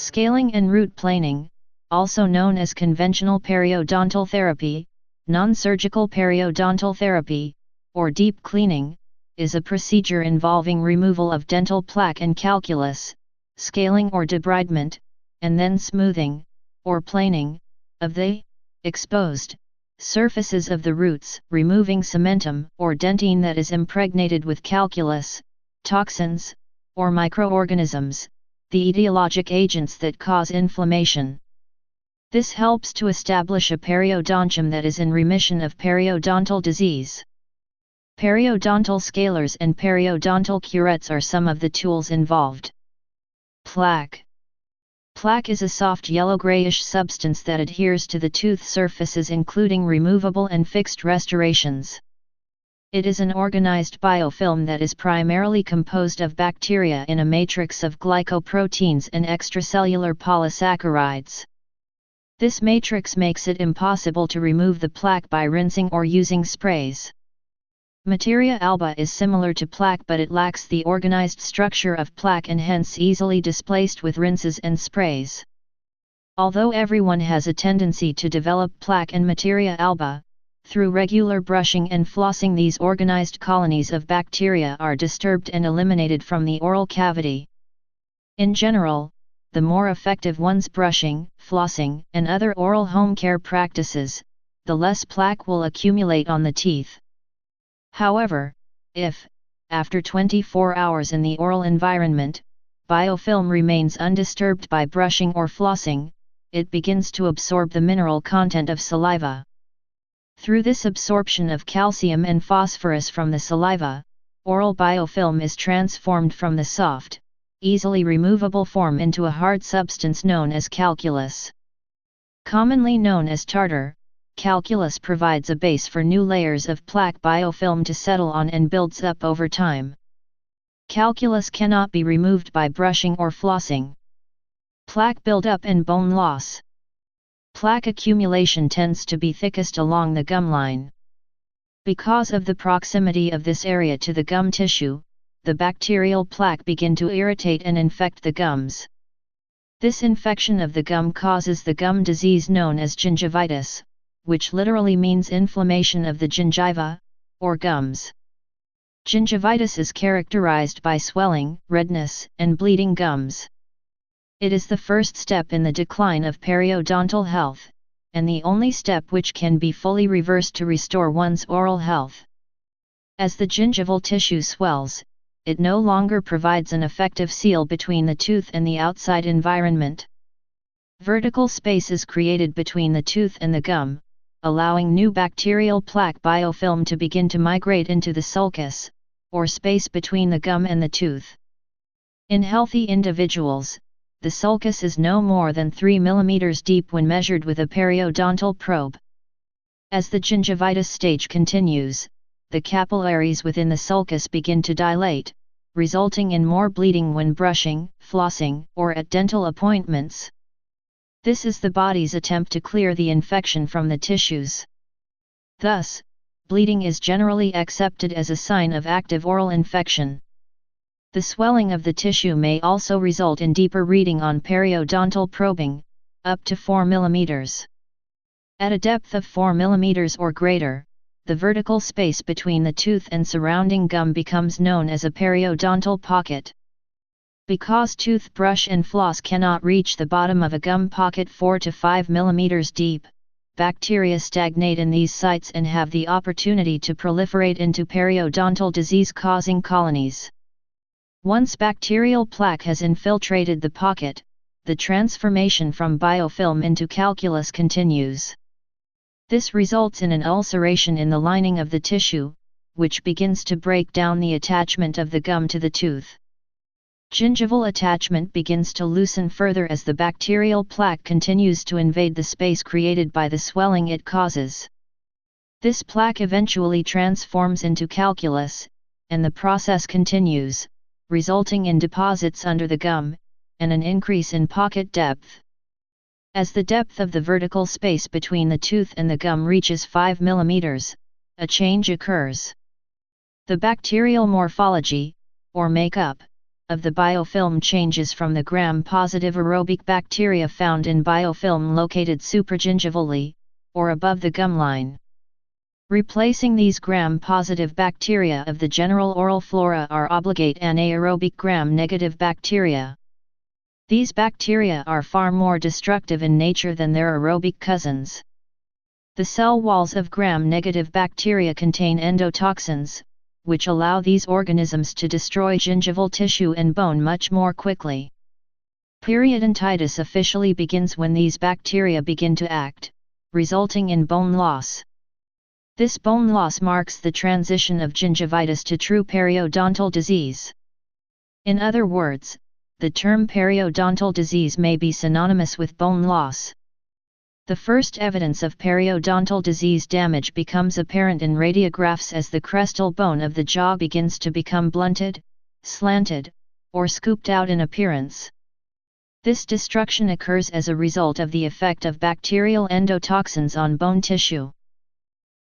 Scaling and root planing, also known as conventional periodontal therapy, non-surgical periodontal therapy, or deep cleaning, is a procedure involving removal of dental plaque and calculus, scaling or debridement, and then smoothing, or planing, of the exposed surfaces of the roots, removing cementum or dentine that is impregnated with calculus, toxins, or microorganisms, the etiologic agents that cause inflammation. This helps to establish a periodontium that is in remission of periodontal disease. Periodontal scalers and periodontal curettes are some of the tools involved. Plaque. Plaque is a soft yellow-grayish substance that adheres to the tooth surfaces, including removable and fixed restorations. It is an organized biofilm that is primarily composed of bacteria in a matrix of glycoproteins and extracellular polysaccharides. This matrix makes it impossible to remove the plaque by rinsing or using sprays. Materia alba is similar to plaque, but it lacks the organized structure of plaque and hence easily displaced with rinses and sprays. Although everyone has a tendency to develop plaque and materia alba, through regular brushing and flossing these organized colonies of bacteria are disturbed and eliminated from the oral cavity. In general, the more effective one's brushing, flossing, and other oral home care practices, the less plaque will accumulate on the teeth. However, if, after 24 hours in the oral environment, biofilm remains undisturbed by brushing or flossing, it begins to absorb the mineral content of saliva. Through this absorption of calcium and phosphorus from the saliva, oral biofilm is transformed from the soft, easily removable form into a hard substance known as calculus. Commonly known as tartar, calculus provides a base for new layers of plaque biofilm to settle on and builds up over time. Calculus cannot be removed by brushing or flossing. Plaque buildup and bone loss. Plaque accumulation tends to be thickest along the gum line. Because of the proximity of this area to the gum tissue, the bacterial plaque begin to irritate and infect the gums. This infection of the gum causes the gum disease known as gingivitis, which literally means inflammation of the gingiva, or gums. Gingivitis is characterized by swelling, redness, and bleeding gums. It is the first step in the decline of periodontal health, and the only step which can be fully reversed to restore one's oral health. As the gingival tissue swells, it no longer provides an effective seal between the tooth and the outside environment. Vertical space is created between the tooth and the gum, allowing new bacterial plaque biofilm to begin to migrate into the sulcus, or space between the gum and the tooth. In healthy individuals, the sulcus is no more than 3 mm deep when measured with a periodontal probe. As the gingivitis stage continues, the capillaries within the sulcus begin to dilate, resulting in more bleeding when brushing, flossing, or at dental appointments. This is the body's attempt to clear the infection from the tissues. Thus, bleeding is generally accepted as a sign of active oral infection. The swelling of the tissue may also result in deeper reading on periodontal probing, up to 4 mm. At a depth of 4 mm or greater, the vertical space between the tooth and surrounding gum becomes known as a periodontal pocket. Because toothbrush and floss cannot reach the bottom of a gum pocket 4 to 5 mm deep, bacteria stagnate in these sites and have the opportunity to proliferate into periodontal disease-causing colonies. Once bacterial plaque has infiltrated the pocket, the transformation from biofilm into calculus continues. This results in an ulceration in the lining of the tissue, which begins to break down the attachment of the gum to the tooth. Gingival attachment begins to loosen further as the bacterial plaque continues to invade the space created by the swelling it causes. This plaque eventually transforms into calculus, and the process continues, resulting in deposits under the gum, and an increase in pocket depth. As the depth of the vertical space between the tooth and the gum reaches 5 mm, a change occurs. The bacterial morphology, or makeup, of the biofilm changes from the gram-positive aerobic bacteria found in biofilm located supragingivally, or above the gum line. Replacing these gram-positive bacteria of the general oral flora are obligate anaerobic gram-negative bacteria. These bacteria are far more destructive in nature than their aerobic cousins. The cell walls of gram-negative bacteria contain endotoxins, which allow these organisms to destroy gingival tissue and bone much more quickly. Periodontitis officially begins when these bacteria begin to act, resulting in bone loss. This bone loss marks the transition of gingivitis to true periodontal disease. In other words, the term periodontal disease may be synonymous with bone loss. The first evidence of periodontal disease damage becomes apparent in radiographs as the crestal bone of the jaw begins to become blunted, slanted, or scooped out in appearance. This destruction occurs as a result of the effect of bacterial endotoxins on bone tissue.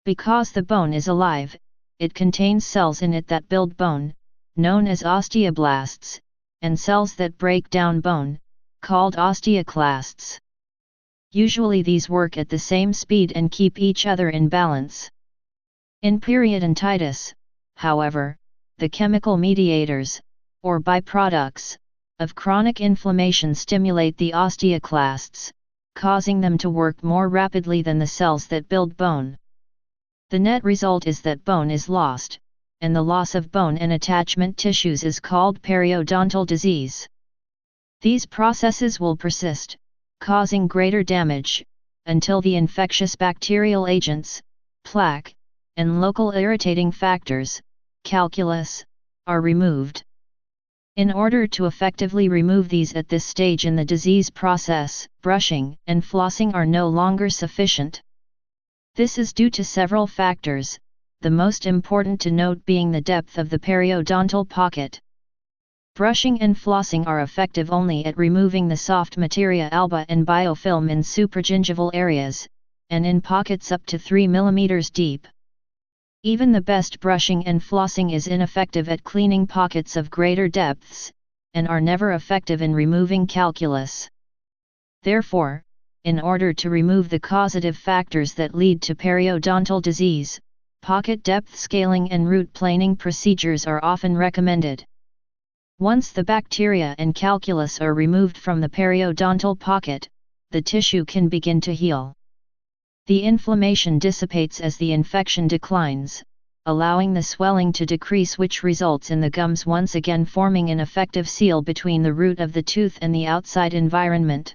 Because the bone is alive, it contains cells in it that build bone, known as osteoblasts, and cells that break down bone, called osteoclasts. Usually these work at the same speed and keep each other in balance. In periodontitis, however, the chemical mediators, or byproducts, of chronic inflammation stimulate the osteoclasts, causing them to work more rapidly than the cells that build bone. The net result is that bone is lost, and the loss of bone and attachment tissues is called periodontal disease. These processes will persist, causing greater damage, until the infectious bacterial agents, plaque, and local irritating factors, calculus, are removed. In order to effectively remove these at this stage in the disease process, brushing and flossing are no longer sufficient. This is due to several factors, the most important to note being the depth of the periodontal pocket. Brushing and flossing are effective only at removing the soft materia alba and biofilm in supragingival areas, and in pockets up to 3 mm deep. Even the best brushing and flossing is ineffective at cleaning pockets of greater depths, and are never effective in removing calculus. Therefore, in order to remove the causative factors that lead to periodontal disease, pocket depth scaling and root planing procedures are often recommended. Once the bacteria and calculus are removed from the periodontal pocket, the tissue can begin to heal. The inflammation dissipates as the infection declines, allowing the swelling to decrease, which results in the gums once again forming an effective seal between the root of the tooth and the outside environment.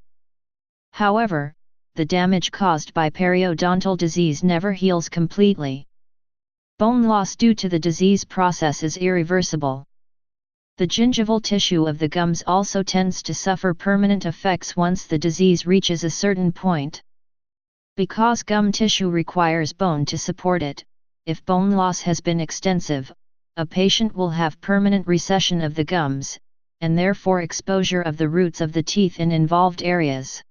However, the damage caused by periodontal disease never heals completely. Bone loss due to the disease process is irreversible. The gingival tissue of the gums also tends to suffer permanent effects once the disease reaches a certain point. Because gum tissue requires bone to support it, if bone loss has been extensive, a patient will have permanent recession of the gums, and therefore exposure of the roots of the teeth in involved areas.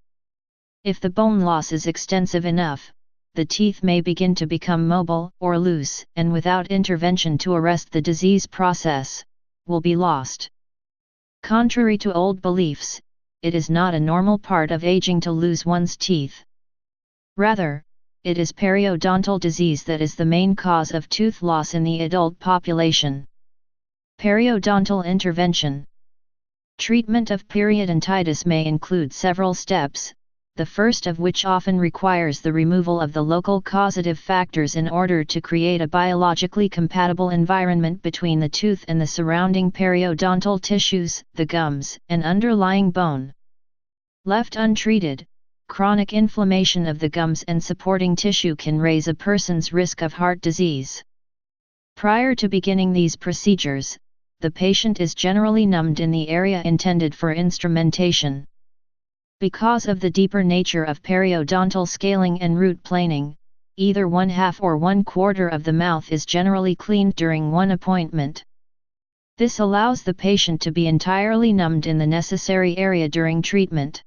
If the bone loss is extensive enough, the teeth may begin to become mobile or loose, and without intervention to arrest the disease process, will be lost. Contrary to old beliefs, it is not a normal part of aging to lose one's teeth. Rather, it is periodontal disease that is the main cause of tooth loss in the adult population. Periodontal intervention. Treatment of periodontitis may include several steps, the first of which often requires the removal of the local causative factors in order to create a biologically compatible environment between the tooth and the surrounding periodontal tissues, the gums, and underlying bone. Left untreated, chronic inflammation of the gums and supporting tissue can raise a person's risk of heart disease. Prior to beginning these procedures, the patient is generally numbed in the area intended for instrumentation. Because of the deeper nature of periodontal scaling and root planing, either 1/2 or 1/4 of the mouth is generally cleaned during one appointment. This allows the patient to be entirely numbed in the necessary area during treatment.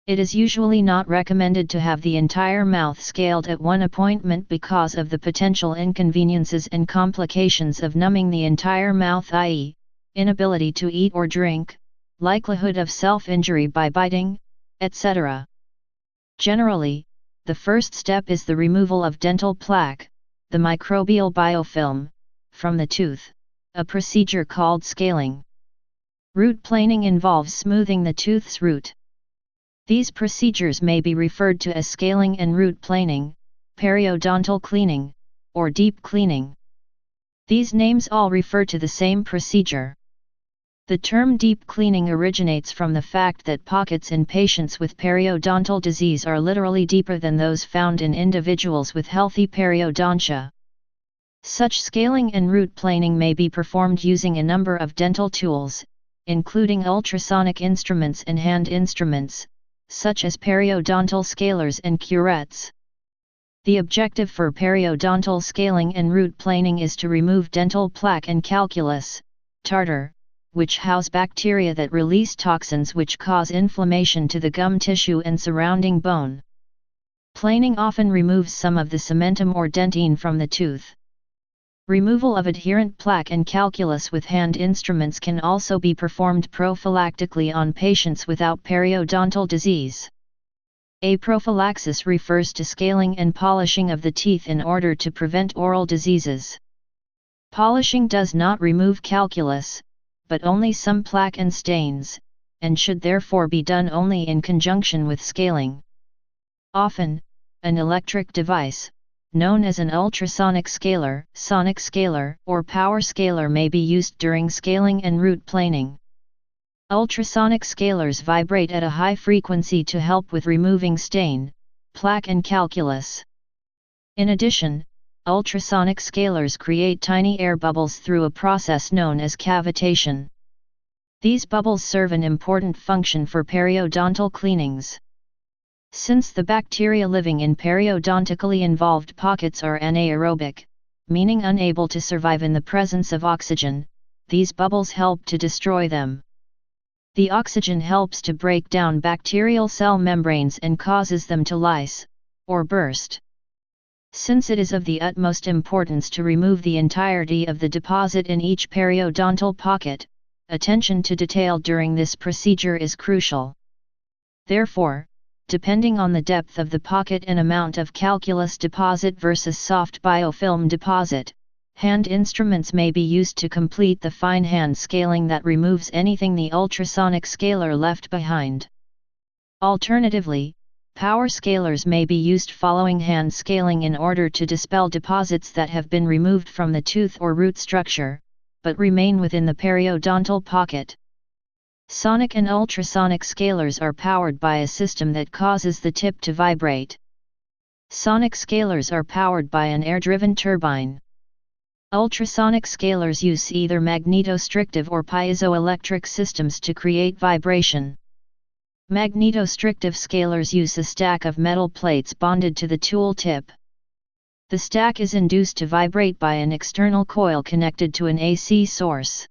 It is usually not recommended to have the entire mouth scaled at one appointment because of the potential inconveniences and complications of numbing the entire mouth, i.e., inability to eat or drink, likelihood of self-injury by biting, etc. Generally, the first step is the removal of dental plaque, the microbial biofilm, from the tooth, a procedure called scaling. Root planing involves smoothing the tooth's root. These procedures may be referred to as scaling and root planing, periodontal cleaning, or deep cleaning. These names all refer to the same procedure. The term deep cleaning originates from the fact that pockets in patients with periodontal disease are literally deeper than those found in individuals with healthy periodontia. Such scaling and root planing may be performed using a number of dental tools, including ultrasonic instruments and hand instruments, such as periodontal scalers and curettes. The objective for periodontal scaling and root planing is to remove dental plaque and calculus, tartar, which house bacteria that release toxins which cause inflammation to the gum tissue and surrounding bone. Planing often removes some of the cementum or dentine from the tooth. Removal of adherent plaque and calculus with hand instruments can also be performed prophylactically on patients without periodontal disease. A prophylaxis refers to scaling and polishing of the teeth in order to prevent oral diseases. Polishing does not remove calculus, but only some plaque and stains, and should therefore be done only in conjunction with scaling. Often, an electric device, known as an ultrasonic scaler, sonic scaler, or power scaler may be used during scaling and root planing. Ultrasonic scalers vibrate at a high frequency to help with removing stain, plaque and calculus. In addition, ultrasonic scalers create tiny air bubbles through a process known as cavitation. These bubbles serve an important function for periodontal cleanings. Since the bacteria living in periodontically involved pockets are anaerobic, meaning unable to survive in the presence of oxygen, these bubbles help to destroy them. The oxygen helps to break down bacterial cell membranes and causes them to lyse, or burst. Since it is of the utmost importance to remove the entirety of the deposit in each periodontal pocket, attention to detail during this procedure is crucial. Therefore, depending on the depth of the pocket and amount of calculus deposit versus soft biofilm deposit, hand instruments may be used to complete the fine hand scaling that removes anything the ultrasonic scaler left behind. Alternatively, power scalers may be used following hand scaling in order to dispel deposits that have been removed from the tooth or root structure, but remain within the periodontal pocket. Sonic and ultrasonic scalers are powered by a system that causes the tip to vibrate. Sonic scalers are powered by an air-driven turbine. Ultrasonic scalers use either magnetostrictive or piezoelectric systems to create vibration. Magnetostrictive scalers use a stack of metal plates bonded to the tool tip. The stack is induced to vibrate by an external coil connected to an AC source.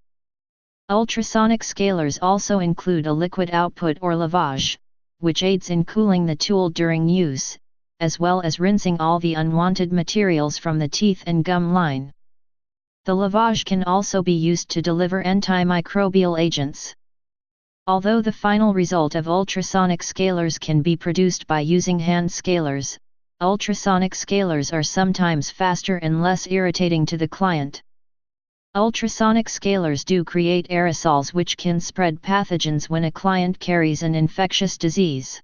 Ultrasonic scalers also include a liquid output or lavage, which aids in cooling the tool during use, as well as rinsing all the unwanted materials from the teeth and gum line. The lavage can also be used to deliver antimicrobial agents. Although the final result of ultrasonic scalers can be produced by using hand scalers, ultrasonic scalers are sometimes faster and less irritating to the client. Ultrasonic scalers do create aerosols which can spread pathogens when a client carries an infectious disease.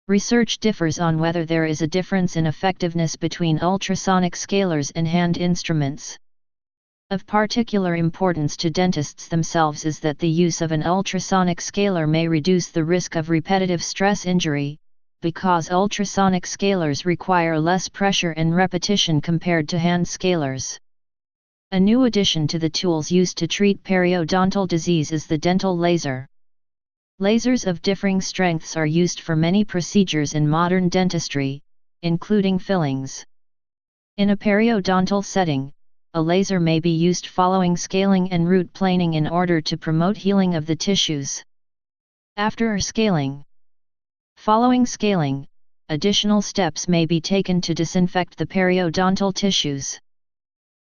Research differs on whether there is a difference in effectiveness between ultrasonic scalers and hand instruments. Of particular importance to dentists themselves is that the use of an ultrasonic scaler may reduce the risk of repetitive stress injury, because ultrasonic scalers require less pressure and repetition compared to hand scalers. A new addition to the tools used to treat periodontal disease is the dental laser. Lasers of differing strengths are used for many procedures in modern dentistry, including fillings. In a periodontal setting, a laser may be used following scaling and root planing in order to promote healing of the tissues. After scaling. Following scaling, additional steps may be taken to disinfect the periodontal tissues.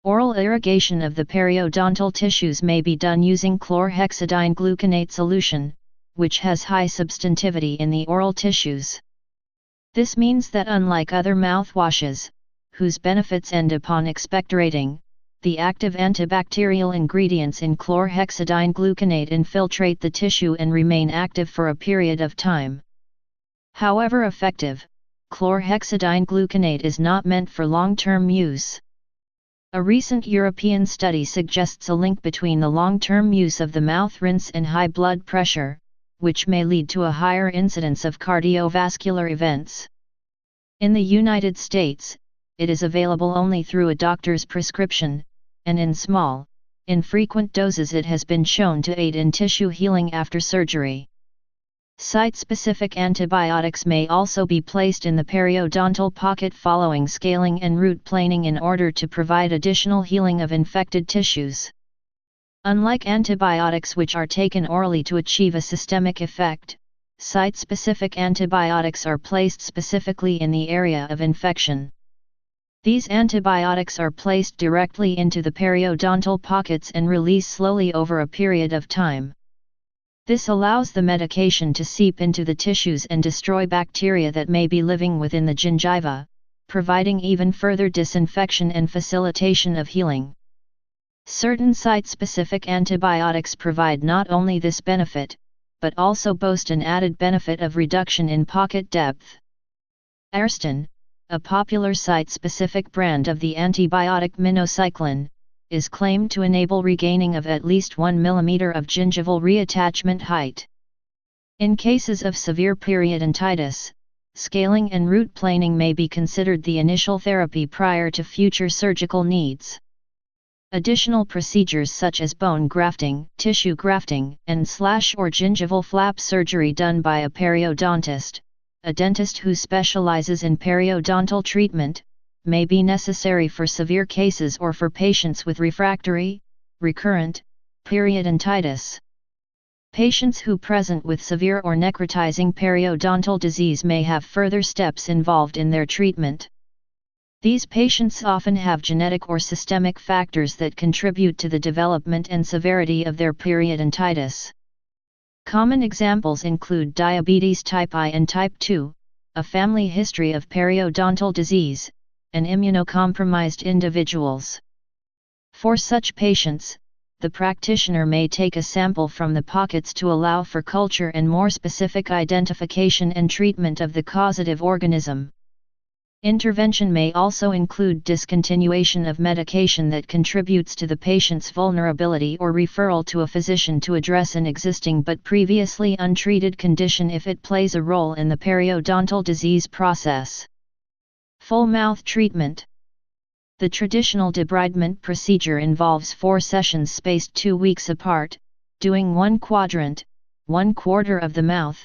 Oral irrigation of the periodontal tissues may be done using chlorhexidine gluconate solution, which has high substantivity in the oral tissues. This means that unlike other mouthwashes, whose benefits end upon expectorating, the active antibacterial ingredients in chlorhexidine gluconate infiltrate the tissue and remain active for a period of time. However effective, chlorhexidine gluconate is not meant for long-term use. A recent European study suggests a link between the long-term use of the mouth rinse and high blood pressure, which may lead to a higher incidence of cardiovascular events. In the United States, it is available only through a doctor's prescription, and in small, infrequent doses it has been shown to aid in tissue healing after surgery. Site-specific antibiotics may also be placed in the periodontal pocket following scaling and root planing in order to provide additional healing of infected tissues. Unlike antibiotics which are taken orally to achieve a systemic effect, site-specific antibiotics are placed specifically in the area of infection. These antibiotics are placed directly into the periodontal pockets and release slowly over a period of time. This allows the medication to seep into the tissues and destroy bacteria that may be living within the gingiva, providing even further disinfection and facilitation of healing. Certain site-specific antibiotics provide not only this benefit, but also boast an added benefit of reduction in pocket depth. Ariston, a popular site-specific brand of the antibiotic minocycline, is claimed to enable regaining of at least 1 mm of gingival reattachment height. In cases of severe periodontitis, scaling and root planing may be considered the initial therapy prior to future surgical needs. Additional procedures such as bone grafting, tissue grafting, and slash or gingival flap surgery done by a periodontist, a dentist who specializes in periodontal treatment, may be necessary for severe cases or for patients with refractory, recurrent, periodontitis. Patients who present with severe or necrotizing periodontal disease may have further steps involved in their treatment. These patients often have genetic or systemic factors that contribute to the development and severity of their periodontitis. Common examples include diabetes type I and type 2, a family history of periodontal disease, and immunocompromised individuals. For such patients, the practitioner may take a sample from the pockets to allow for culture and more specific identification and treatment of the causative organism. Intervention may also include discontinuation of medication that contributes to the patient's vulnerability or referral to a physician to address an existing but previously untreated condition if it plays a role in the periodontal disease process. Full mouth treatment. The traditional debridement procedure involves 4 sessions spaced 2 weeks apart, doing 1 quadrant, 1/4 of the mouth,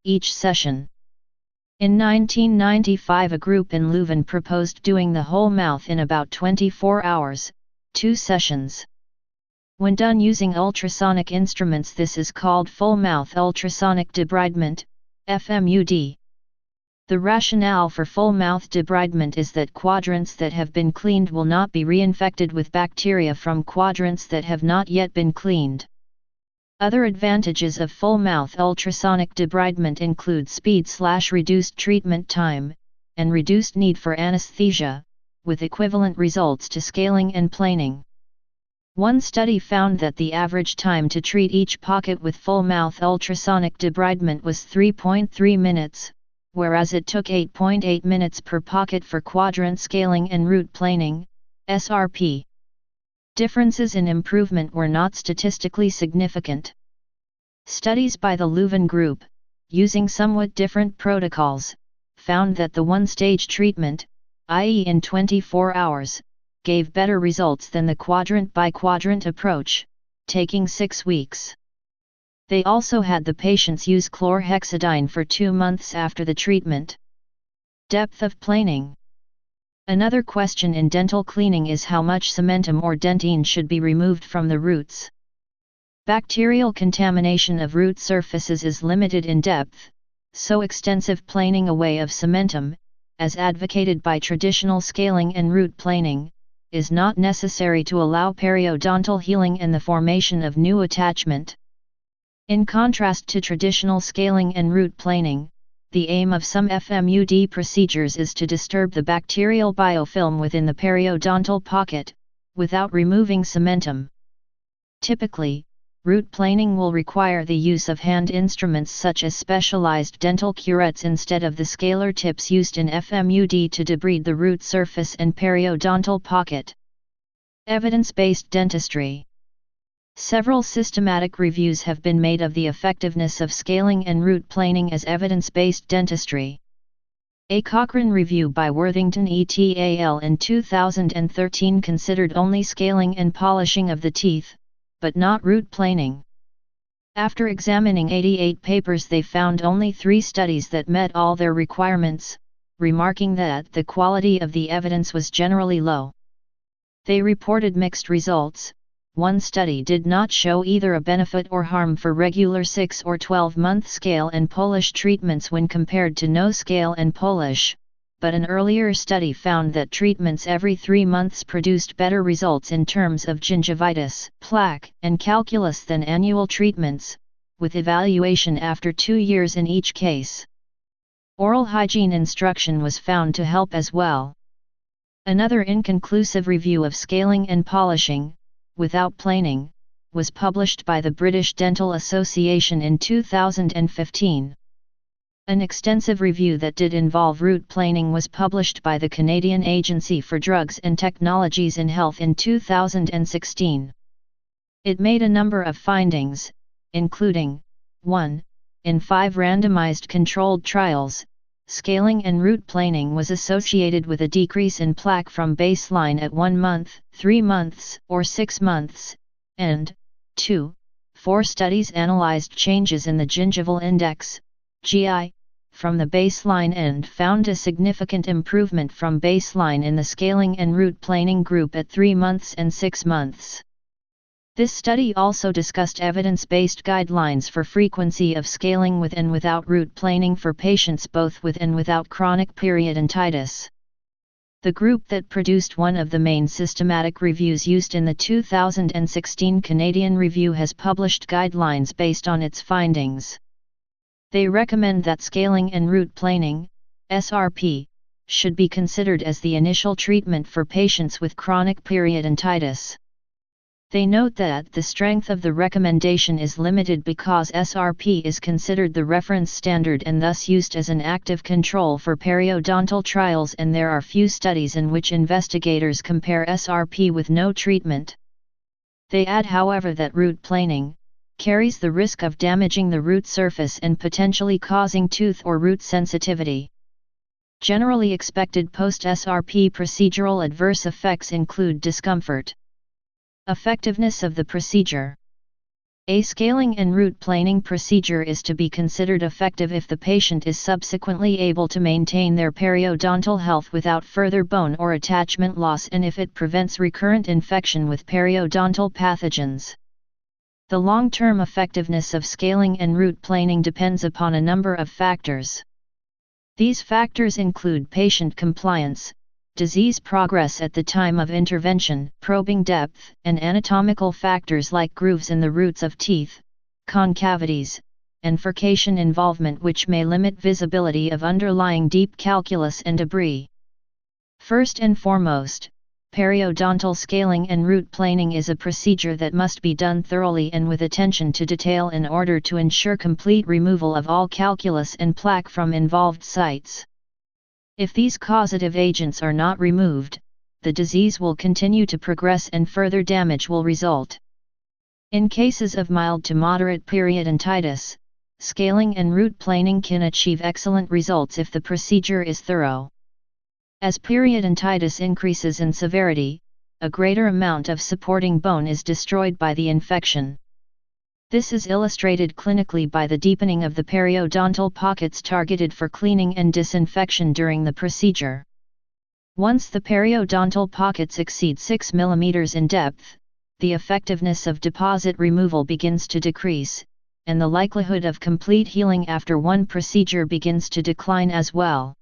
each session. In 1995 a group in Leuven proposed doing the whole mouth in about 24 hours, 2 sessions. When done using ultrasonic instruments this is called full mouth ultrasonic debridement, FMUD. The rationale for full mouth debridement is that quadrants that have been cleaned will not be reinfected with bacteria from quadrants that have not yet been cleaned. Other advantages of full mouth ultrasonic debridement include speed/reduced treatment time, and reduced need for anesthesia, with equivalent results to scaling and planing. One study found that the average time to treat each pocket with full mouth ultrasonic debridement was 3.3 minutes, whereas it took 8.8 minutes per pocket for quadrant scaling and root planing, SRP. Differences in improvement were not statistically significant. Studies by the Leuven group, using somewhat different protocols, found that the one-stage treatment, i.e. in 24 hours, gave better results than the quadrant-by-quadrant approach, taking 6 weeks. They also had the patients use chlorhexidine for 2 months after the treatment. Depth of planing. Another question in dental cleaning is how much cementum or dentine should be removed from the roots. Bacterial contamination of root surfaces is limited in depth, so extensive planing away of cementum, as advocated by traditional scaling and root planing, is not necessary to allow periodontal healing and the formation of new attachment. In contrast to traditional scaling and root planing, the aim of some FMUD procedures is to disturb the bacterial biofilm within the periodontal pocket, without removing cementum. Typically, root planing will require the use of hand instruments such as specialized dental curettes instead of the scaler tips used in FMUD to debride the root surface and periodontal pocket. Evidence-based dentistry. Several systematic reviews have been made of the effectiveness of scaling and root planing as evidence-based dentistry. A Cochrane review by Worthington et al. In 2013 considered only scaling and polishing of the teeth, but not root planing. After examining 88 papers, they found only 3 studies that met all their requirements, remarking that the quality of the evidence was generally low. They reported mixed results. One study did not show either a benefit or harm for regular 6 or 12-month scale and polish treatments when compared to no scale and polish, but an earlier study found that treatments every 3 months produced better results in terms of gingivitis, plaque, and calculus than annual treatments, with evaluation after 2 years in each case. Oral hygiene instruction was found to help as well. Another inconclusive review of scaling and polishing, without planing, was published by the British Dental Association in 2015. An extensive review that did involve root planing was published by the Canadian Agency for Drugs and Technologies in Health in 2016. It made a number of findings, including 1. In 5 randomized controlled trials, scaling and root planing was associated with a decrease in plaque from baseline at 1 month, 3 months, or 6 months, and 2. 4 studies analyzed changes in the gingival index, GI, from the baseline and found a significant improvement from baseline in the scaling and root planing group at 3 months and 6 months. This study also discussed evidence-based guidelines for frequency of scaling with and without root planing for patients both with and without chronic periodontitis. The group that produced one of the main systematic reviews used in the 2016 Canadian Review has published guidelines based on its findings. They recommend that scaling and root planing, SRP, should be considered as the initial treatment for patients with chronic periodontitis. They note that the strength of the recommendation is limited because SRP is considered the reference standard and thus used as an active control for periodontal trials, and there are few studies in which investigators compare SRP with no treatment. They add, however, that root planing carries the risk of damaging the root surface and potentially causing tooth or root sensitivity. Generally expected post-SRP procedural adverse effects include discomfort. Effectiveness of the procedure. A scaling and root planing procedure is to be considered effective if the patient is subsequently able to maintain their periodontal health without further bone or attachment loss, and if it prevents recurrent infection with periodontal pathogens. The long-term effectiveness of scaling and root planing depends upon a number of factors. These factors include patient compliance, disease progress at the time of intervention, probing depth, and anatomical factors like grooves in the roots of teeth, concavities, and furcation involvement, which may limit visibility of underlying deep calculus and debris. First and foremost, periodontal scaling and root planing is a procedure that must be done thoroughly and with attention to detail in order to ensure complete removal of all calculus and plaque from involved sites. If these causative agents are not removed, the disease will continue to progress and further damage will result. In cases of mild to moderate periodontitis, scaling and root planing can achieve excellent results if the procedure is thorough. As periodontitis increases in severity, a greater amount of supporting bone is destroyed by the infection. This is illustrated clinically by the deepening of the periodontal pockets targeted for cleaning and disinfection during the procedure. Once the periodontal pockets exceed 6 mm in depth, the effectiveness of deposit removal begins to decrease, and the likelihood of complete healing after one procedure begins to decline as well.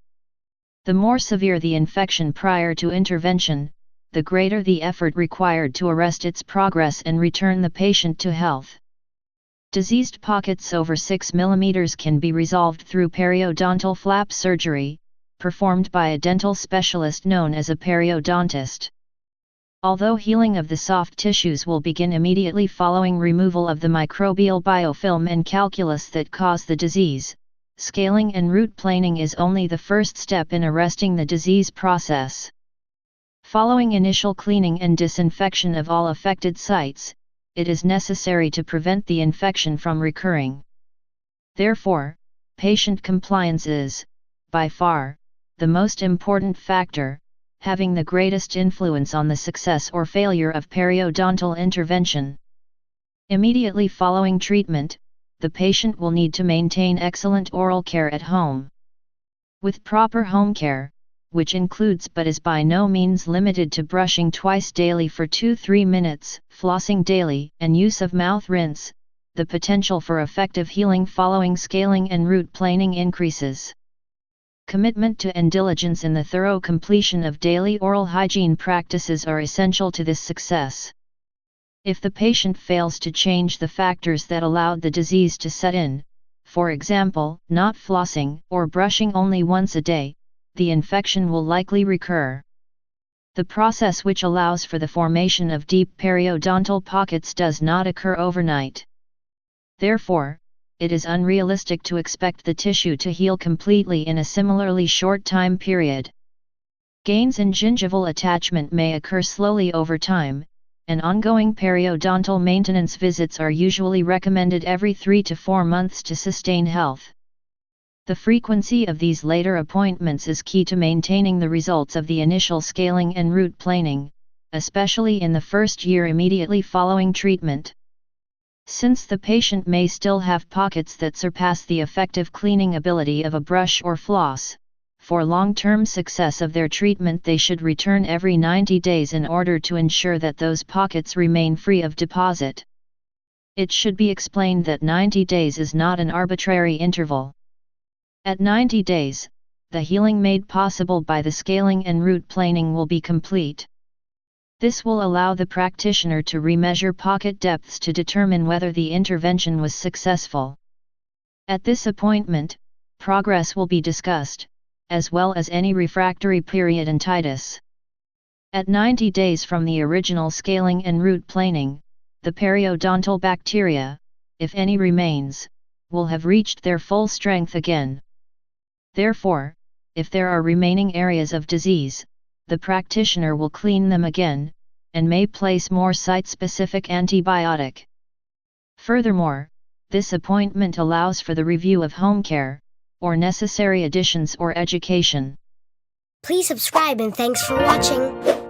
The more severe the infection prior to intervention, the greater the effort required to arrest its progress and return the patient to health. Diseased pockets over 6 mm can be resolved through periodontal flap surgery, performed by a dental specialist known as a periodontist. Although healing of the soft tissues will begin immediately following removal of the microbial biofilm and calculus that cause the disease, scaling and root planing is only the first step in arresting the disease process. Following initial cleaning and disinfection of all affected sites, it is necessary to prevent the infection from recurring. Therefore, patient compliance is, by far, the most important factor, having the greatest influence on the success or failure of periodontal intervention. Immediately following treatment, the patient will need to maintain excellent oral care at home. With proper home care, which includes but is by no means limited to brushing twice daily for 2-3 minutes, flossing daily, and use of mouth rinse, the potential for effective healing following scaling and root planing increases. Commitment to and diligence in the thorough completion of daily oral hygiene practices are essential to this success. If the patient fails to change the factors that allowed the disease to set in, for example, not flossing or brushing only once a day, the infection will likely recur. The process which allows for the formation of deep periodontal pockets does not occur overnight. Therefore, it is unrealistic to expect the tissue to heal completely in a similarly short time period. Gains in gingival attachment may occur slowly over time, and ongoing periodontal maintenance visits are usually recommended every 3 to 4 months to sustain health. The frequency of these later appointments is key to maintaining the results of the initial scaling and root planing, especially in the first year immediately following treatment. Since the patient may still have pockets that surpass the effective cleaning ability of a brush or floss, for long-term success of their treatment they should return every 90 days in order to ensure that those pockets remain free of deposit. It should be explained that 90 days is not an arbitrary interval. At 90 days, the healing made possible by the scaling and root planing will be complete. This will allow the practitioner to remeasure pocket depths to determine whether the intervention was successful. At this appointment, progress will be discussed, as well as any refractory periodontitis. At 90 days from the original scaling and root planing, the periodontal bacteria, if any remains, will have reached their full strength again. Therefore, if there are remaining areas of disease, the practitioner will clean them again, and may place more site-specific antibiotic. Furthermore, this appointment allows for the review of home care, or necessary additions or education. Please subscribe and thanks for watching.